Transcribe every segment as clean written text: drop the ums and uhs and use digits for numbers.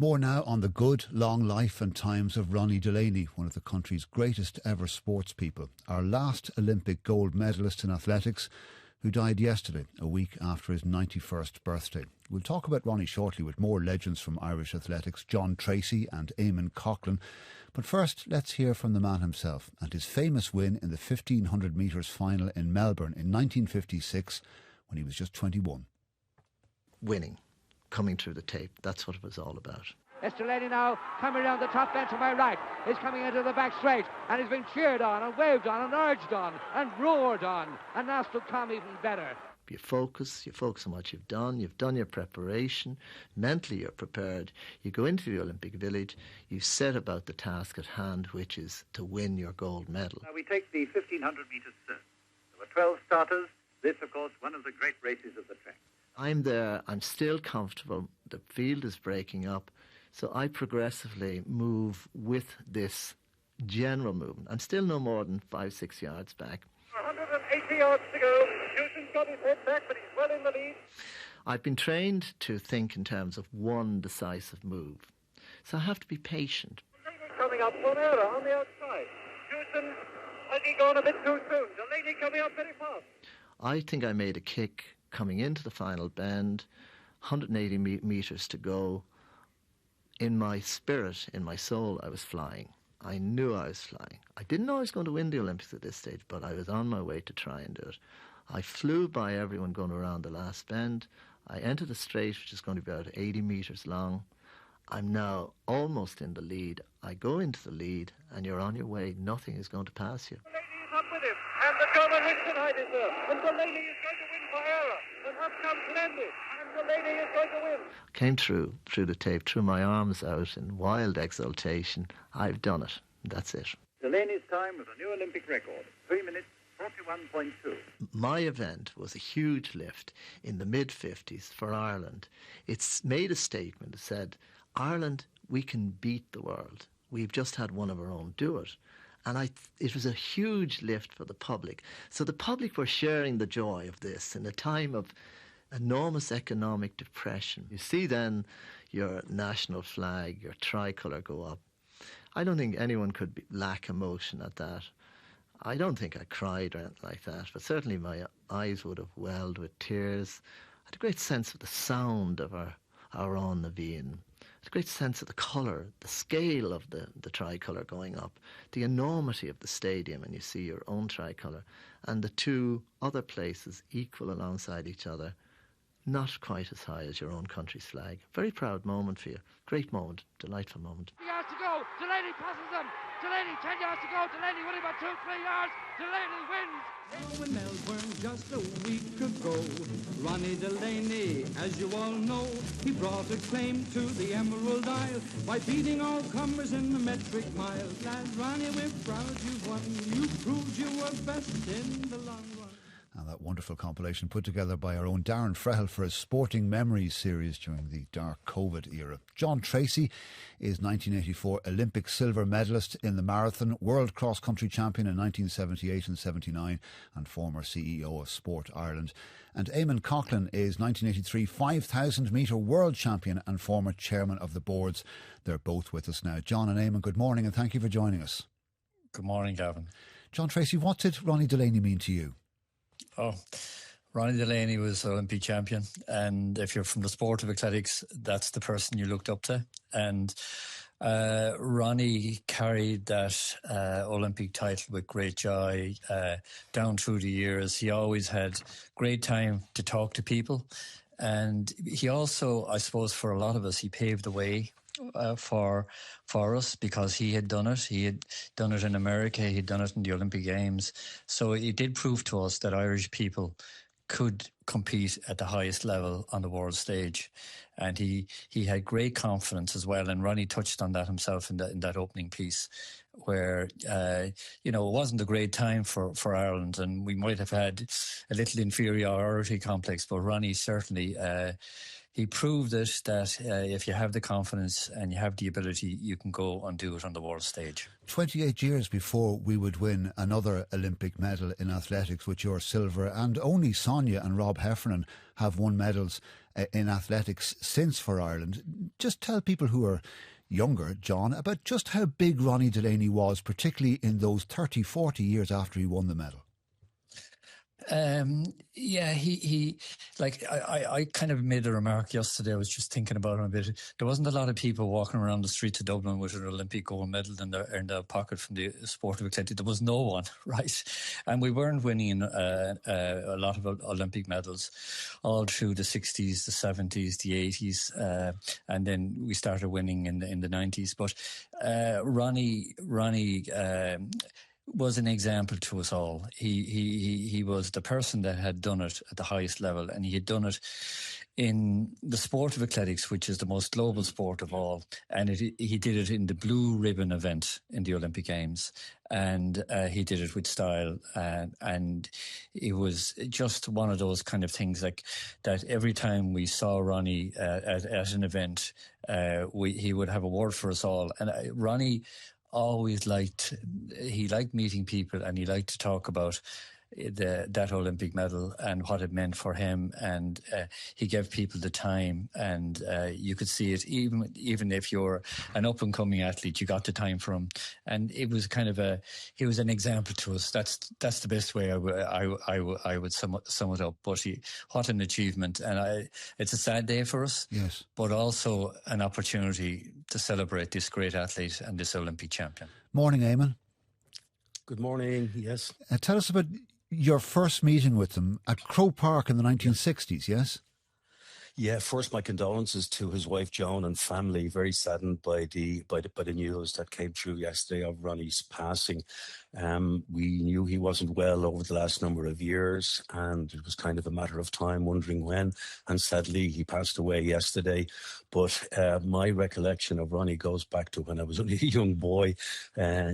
More now on the good, long life and times of Ronnie Delany, one of the country's greatest ever sports people. Our last Olympic gold medalist in athletics, who died yesterday, a week after his 91st birthday. We'll talk about Ronnie shortly with more legends from Irish athletics, John Treacy and Eamonn Coghlan. But first, let's hear from the man himself and his famous win in the 1500 metres final in Melbourne in 1956 when he was just 21. Winning. Coming through the tape, that's what it was all about. It's Delany now coming down the top bench to my right. He's coming into the back straight and he's been cheered on and waved on and urged on and roared on, and that's to come even better. You focus on what you've done your preparation, mentally you're prepared, you go into the Olympic Village, you set about the task at hand, which is to win your gold medal. Now we take the 1500 metres surf. There were 12 starters. This, of course, one of the great races of the track. I'm there, I'm still comfortable, the field is breaking up, so I progressively move with this general movement. I'm still no more than 5-6 yards back. 180 yards to go. Newton's got his head back, but he's well in the lead. I've been trained to think in terms of one decisive move, so I have to be patient. Coming up, one error on the outside. Newton, has he gone a bit too soon? Delany coming up very fast. I think I made a kick coming into the final bend, 180 metres to go. In my spirit, in my soul, I was flying. I knew I was flying. I didn't know I was going to win the Olympics at this stage, but I was on my way to try and do it. I flew by everyone going around the last bend. I entered a straight, which is going to be about 80 metres long. I'm now almost in the lead. I go into the lead, and you're on your way. Nothing is going to pass you. Delany is up with him, and the German Winston is there, and Delany is going to win for error, and up comes Landy, and Delany is going to win. Came through the tape, threw my arms out in wild exultation. I've done it. That's it. Delany's time was a new Olympic record, 3 minutes 41.2. My event was a huge lift in the mid-50s for Ireland. It's made a statement that said, Ireland, we can beat the world. We've just had one of our own do it. And it was a huge lift for the public. So the public were sharing the joy of this in a time of enormous economic depression. You see then your national flag, your tricolour go up. I don't think anyone could lack emotion at that. I don't think I cried or anything like that, but certainly my eyes would have welled with tears. I had a great sense of the sound of our own Naveen. I had a great sense of the colour, the scale of the tricolour going up, the enormity of the stadium, and you see your own tricolour, and the two other places equal alongside each other, not quite as high as your own country's flag. Very proud moment for you. Great moment. Delightful moment. 10 yards to go. Delany passes them. Delany, 10 yards to go. Delany winning by 2-3 yards. Delany wins. In Melbourne just a week ago, Ronnie Delany, as you all know, he brought a claim to the Emerald Isle by beating all comers in the metric mile. Lads, Ronnie, we're proud you've won. You proved you were best in the long run. And that wonderful compilation put together by our own Darren Frehel for his Sporting Memories series during the dark COVID era. John Treacy is 1984 Olympic silver medalist in the marathon, world cross-country champion in 1978 and 79 and former CEO of Sport Ireland. And Eamonn Coghlan is 1983 5,000 metre world champion and former chairman of the boards. They're both with us now. John and Eamonn, good morning and thank you for joining us. Good morning, Gavin. John Treacy, what did Ronnie Delany mean to you? Oh, Ronnie Delany was an Olympic champion, and if you're from the sport of athletics, that's the person you looked up to. And Ronnie carried that Olympic title with great joy down through the years. He always had great time to talk to people, and he also, I suppose, for a lot of us, he paved the way for us because he had done it. He had done it in America. He'd done it in the Olympic Games. So it did prove to us that Irish people could compete at the highest level on the world stage. And he had great confidence as well. And Ronnie touched on that himself in that opening piece where, it wasn't a great time for Ireland, and we might have had a little inferiority complex, but Ronnie certainly he proved it that if you have the confidence and you have the ability, you can go and do it on the world stage. 28 years before we would win another Olympic medal in athletics with your silver, and only Sonia and Rob Heffernan have won medals in athletics since for Ireland. Just tell people who are younger, John, about just how big Ronnie Delany was, particularly in those 30, 40 years after he won the medal. Yeah, he like I kind of made a remark yesterday. I was just thinking about him a bit. There wasn't a lot of people walking around the streets of Dublin with an Olympic gold medal in their pocket from the sport of athletics. There was no one, right? And we weren't winning a lot of Olympic medals all through the 60s, the 70s, the 80s, and then we started winning in the 90s. But Ronnie was an example to us all. He was the person that had done it at the highest level, and he had done it in the sport of athletics, which is the most global sport of all. And he did it in the blue ribbon event in the Olympic Games, and he did it with style. And it was just one of those kind of things like that. Every time we saw Ronnie at an event, he would have a word for us all. And Ronnie always liked meeting people, and he liked to talk about that Olympic medal and what it meant for him, and he gave people the time, and you could see it even if you're an up and coming athlete, you got the time for him, and it was kind of he was an example to us. That's the best way I would sum it up. But what an achievement, and it's a sad day for us, yes, but also an opportunity to celebrate this great athlete and this Olympic champion. Morning, Eamonn. Good morning. Yes. Tell us about your first meeting with them at Croke Park in the 1960s, yes? Yeah, first my condolences to his wife Joan and family. Very saddened by the news that came through yesterday of Ronnie's passing. We knew he wasn't well over the last number of years, and it was kind of a matter of time, wondering when. And sadly, he passed away yesterday. But my recollection of Ronnie goes back to when I was only a young boy,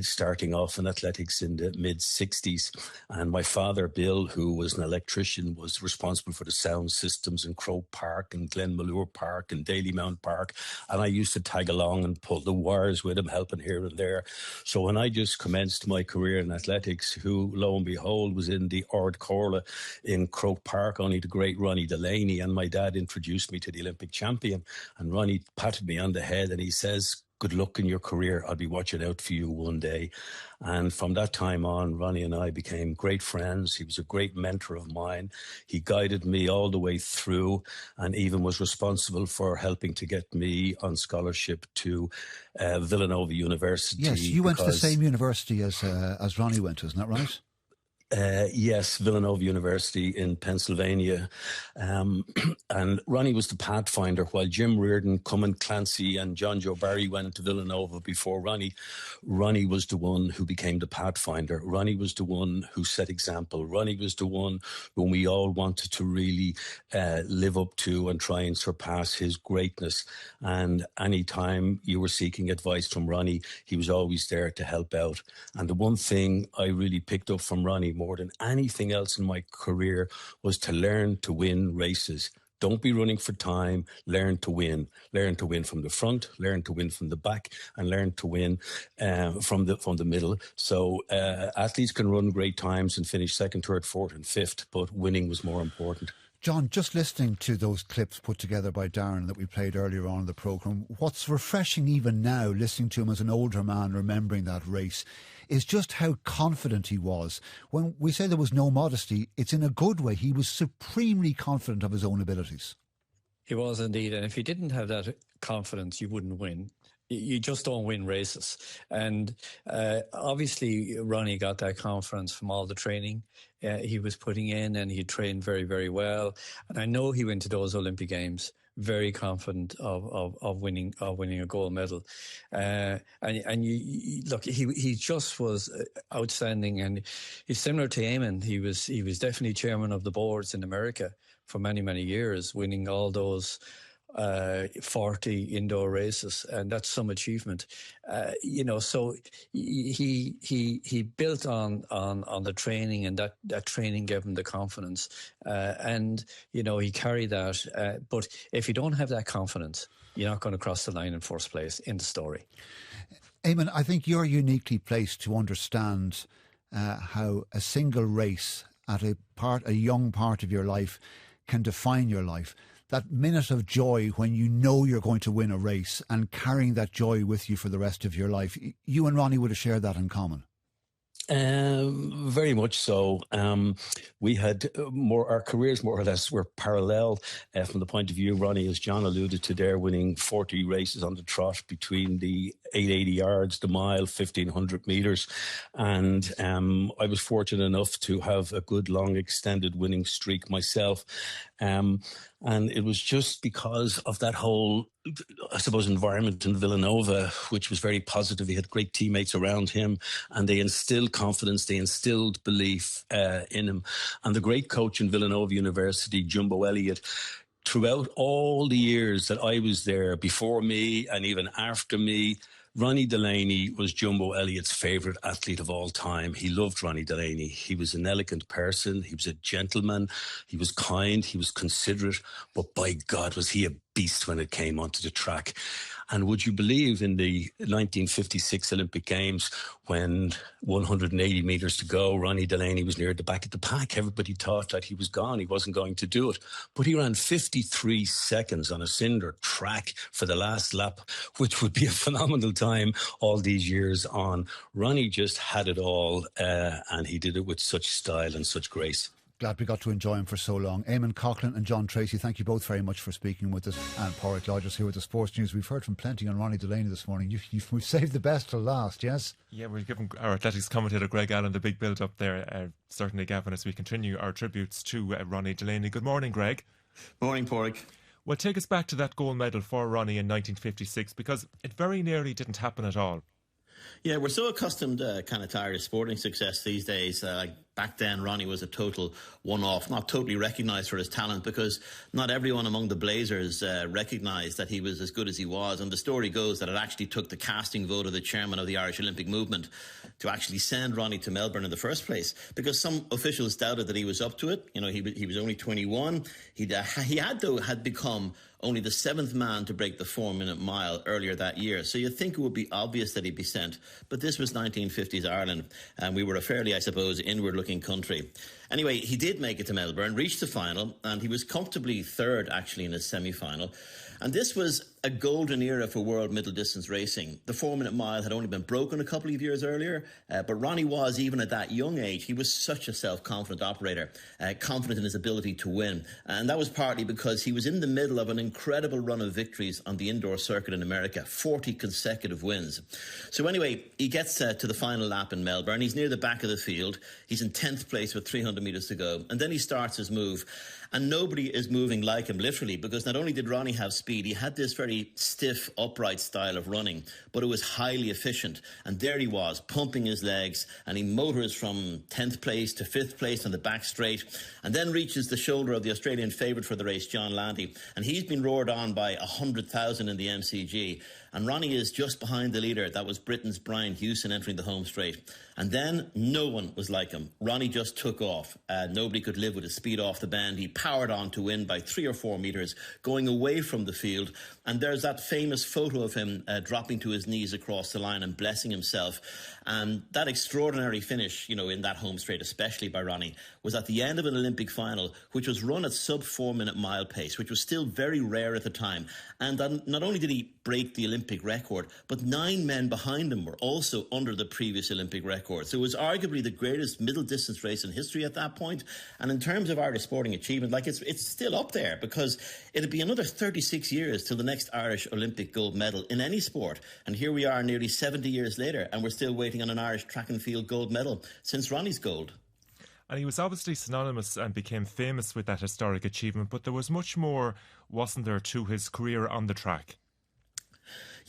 starting off in athletics in the mid-60s. And my father, Bill, who was an electrician, was responsible for the sound systems in Croke Park and Glenmalure Park and Dalymount Park. And I used to tag along and pull the wires with him, helping here and there. So when I just commenced my career in athletics, who, lo and behold, was in the Ard Corla in Croke Park, only the great Ronnie Delany, and my dad introduced me to the Olympic champion. And Ronnie patted me on the head and he says, "Good luck in your career. I'll be watching out for you one day." And from that time on, Ronnie and I became great friends. He was a great mentor of mine. He guided me all the way through, and even was responsible for helping to get me on scholarship to Villanova University. Yes, you went to the same university as Ronnie went to, isn't that right? Yes, Villanova University in Pennsylvania. And Ronnie was the pathfinder while Jim Reardon, Cummin Clancy and John Joe Barry went to Villanova before Ronnie. Ronnie was the one who became the pathfinder. Ronnie was the one who set example. Ronnie was the one whom we all wanted to really live up to and try and surpass his greatness. And any time you were seeking advice from Ronnie, he was always there to help out. And the one thing I really picked up from Ronnie more than anything else in my career was to learn to win races. Don't be running for time. Learn to win. Learn to win from the front. Learn to win from the back, and learn to win from the middle. So athletes can run great times and finish second, third, fourth, and fifth, but winning was more important. John, just listening to those clips put together by Darren that we played earlier on in the programme, what's refreshing even now, listening to him as an older man, remembering that race, is just how confident he was. When we say there was no modesty, it's in a good way. He was supremely confident of his own abilities. He was indeed. And if you didn't have that confidence, you wouldn't win. You just don't win races. And obviously, Ronnie got that confidence from all the training he was putting in, and he trained very, very well. And I know he went to those Olympic Games very confident of winning a gold medal. And you look, he just was outstanding. And he's similar to Eamonn. He was definitely chairman of the boards in America for many, many years, winning all those 40 indoor races, and that's some achievement. So he built on the training, and that training gave him the confidence, and he carried that. But if you don't have that confidence, you're not going to cross the line in first place in the story. Eamonn, I think you're uniquely placed to understand how a single race at a young part of your life can define your life. that minute of joy when you know you're going to win a race and carrying that joy with you for the rest of your life. You and Ronnie would have shared that in common. Very much so. We had our careers more or less were parallel from the point of view. Ronnie, as John alluded to there, winning 40 races on the trot between the 880 yards, the mile, 1500 metres. And I was fortunate enough to have a good, long, extended winning streak myself. And it was just because of that whole, I suppose, environment in Villanova, which was very positive. He had great teammates around him, and they instilled confidence, they instilled belief in him. And the great coach in Villanova University, Jumbo Elliott, throughout all the years that I was there, before me and even after me, Ronnie Delany was Jumbo Elliott's favourite athlete of all time. He loved Ronnie Delany. He was an elegant person. He was a gentleman. He was kind. He was considerate. But by God, was he a beast when it came onto the track. And would you believe, in the 1956 Olympic Games, when 180 metres to go, Ronnie Delany was near the back of the pack. Everybody thought that he was gone. He wasn't going to do it. But he ran 53 seconds on a cinder track for the last lap, which would be a phenomenal time all these years on. Ronnie just had it all, and he did it with such style and such grace. Glad we got to enjoy him for so long. Eamonn Coghlan and John Treacy, thank you both very much for speaking with us. And Pádraig Lodgers here with the sports news. We've heard from plenty on Ronnie Delany this morning. We've saved the best till last, yes? Yeah, we're giving our athletics commentator Greg Allen the big build up there. Certainly, Gavin, as we continue our tributes to Ronnie Delany. Good morning, Greg. Morning, Pádraig. Well, take us back to that gold medal for Ronnie in 1956, because it very nearly didn't happen at all. Yeah, we're so accustomed kind of to Irish sporting success these days. Back then, Ronnie was a total one-off, not totally recognised for his talent, because not everyone among the Blazers recognised that he was as good as he was. And the story goes that it actually took the casting vote of the chairman of the Irish Olympic movement to actually send Ronnie to Melbourne in the first place, because some officials doubted that he was up to it. You know, he was only 21. He had become only the 7th man to break the 4-minute mile earlier that year. So you'd think it would be obvious that he'd be sent. But this was 1950s Ireland, and we were a fairly, I suppose, inward-looking country. Anyway, he did make it to Melbourne, reached the final, and he was comfortably third, actually, in his semi-final. And this was a golden era for world middle distance racing. The 4-minute mile had only been broken a couple of years earlier, but Ronnie was, even at that young age, he was such a self-confident operator, confident in his ability to win. And that was partly because he was in the middle of an incredible run of victories on the indoor circuit in America, 40 consecutive wins. So anyway, he gets to the final lap in Melbourne. He's near the back of the field. He's in 10th place with 300 metres to go. And then he starts his move. And nobody is moving like him, literally, because not only did Ronnie have speed, he had this very stiff, upright style of running, but it was highly efficient. And there he was, pumping his legs, and he motors from 10th place to 5th place on the back straight, and then reaches the shoulder of the Australian favourite for the race, John Landy. And he's been roared on by 100,000 in the MCG. And Ronnie is just behind the leader. That was Britain's Brian Hewson entering the home straight. And then no one was like him. Ronnie just took off. Nobody could live with his speed off the bend. He powered on to win by 3 or 4 metres, going away from the field. And there's that famous photo of him dropping to his knees across the line and blessing himself. And that extraordinary finish, you know, in that home straight, especially by Ronnie, was at the end of an Olympic final, which was run at sub 4-minute mile pace, which was still very rare at the time. And not only did he break the Olympic record, but 9 men behind him were also under the previous Olympic record. So it was arguably the greatest middle distance race in history at that point. And in terms of Irish sporting achievement, like it's still up there, because it'll be another 36 years till the next Irish Olympic gold medal in any sport. And here we are nearly 70 years later, and we're still waiting on an Irish track and field gold medal since Ronnie's gold. And he was obviously synonymous and became famous with that historic achievement, but there was much more, wasn't there, to his career on the track?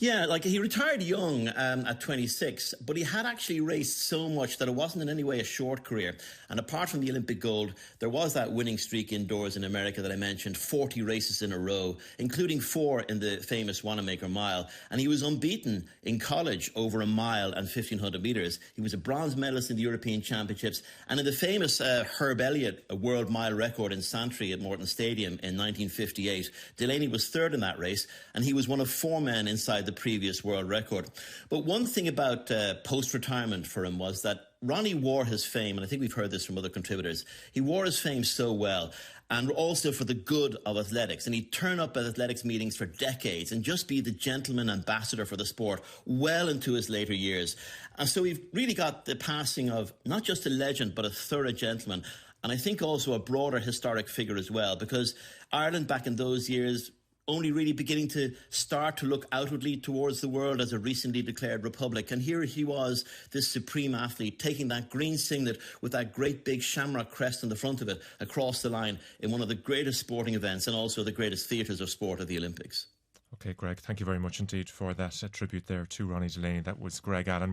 Yeah, like he retired young at 26, but he had actually raced so much that it wasn't in any way a short career. And apart from the Olympic gold, there was that winning streak indoors in America that I mentioned, 40 races in a row, including 4 in the famous Wanamaker Mile. And he was unbeaten in college over a mile and 1,500 metres. He was a bronze medalist in the European Championships. And in the famous Herb Elliott world mile record in Santry at Morton Stadium in 1958, Delany was third in that race, and he was one of 4 men inside the previous world record. But one thing about post-retirement for him was that Ronnie wore his fame, and I think we've heard this from other contributors, he wore his fame so well, and also for the good of athletics. And he'd turn up at athletics meetings for decades and just be the gentleman ambassador for the sport well into his later years. And so we've really got the passing of not just a legend, but a thorough gentleman. And I think also a broader historic figure as well, because Ireland back in those years only really beginning to start to look outwardly towards the world as a recently declared republic. And here he was, this supreme athlete, taking that green singlet with that great big shamrock crest on the front of it across the line in one of the greatest sporting events and also the greatest theatres of sport of the Olympics. OK, Greg, thank you very much indeed for that tribute there to Ronnie Delany. That was Greg Allen.